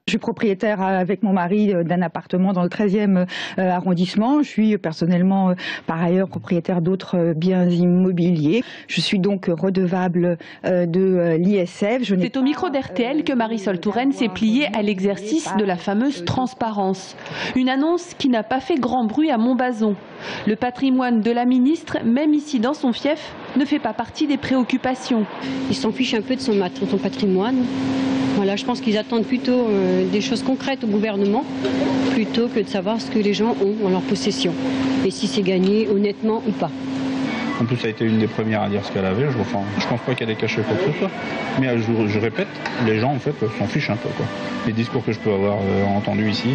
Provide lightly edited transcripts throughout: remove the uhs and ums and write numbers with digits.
Je suis propriétaire avec mon mari d'un appartement dans le 13e arrondissement. Je suis personnellement par ailleurs propriétaire d'autres biens immobiliers. Je suis donc redevable de l'ISF. C'est au micro d'RTL que Marisol Touraine s'est pliée à l'exercice de la fameuse transparence. Une annonce qui n'a pas fait grand bruit à Montbazon. Le patrimoine de la ministre, même ici dans son fief, ne fait pas partie des préoccupations. Ils s'en fichent un peu de son patrimoine. Voilà, je pense qu'ils attendent plutôt des choses concrètes au gouvernement plutôt que de savoir ce que les gens ont en leur possession et si c'est gagné honnêtement ou pas. En plus, ça a été une des premières à dire ce qu'elle avait. Je pense pas qu'elle ait caché quoi que ce soit. Mais je répète, les gens en fait s'en fichent un peu, quoi. Les discours que je peux avoir entendus ici,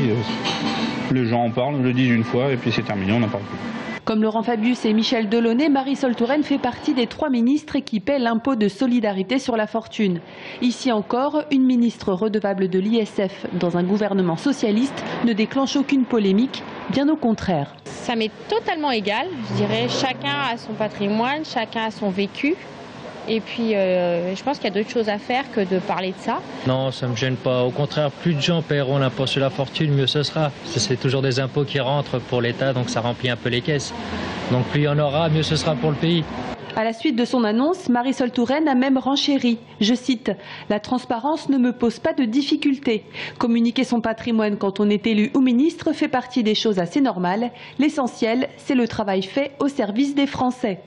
les gens en parlent, le disent une fois et puis c'est terminé, on n'en parle plus. Comme Laurent Fabius et Michel Delaunay, Marisol Touraine fait partie des 3 ministres qui paient l'impôt de solidarité sur la fortune. Ici encore, une ministre redevable de l'ISF dans un gouvernement socialiste ne déclenche aucune polémique, bien au contraire. Ça m'est totalement égal, je dirais. Chacun a son patrimoine, chacun a son vécu. Et puis, je pense qu'il y a d'autres choses à faire que de parler de ça. Non, ça ne me gêne pas. Au contraire, plus de gens paieront l'impôt sur la fortune, mieux ce sera. C'est toujours des impôts qui rentrent pour l'État, donc ça remplit un peu les caisses. Donc plus il y en aura, mieux ce sera pour le pays. À la suite de son annonce, Marisol Touraine a même renchéri. Je cite, « La transparence ne me pose pas de difficulté. Communiquer son patrimoine quand on est élu ou ministre fait partie des choses assez normales. L'essentiel, c'est le travail fait au service des Français. »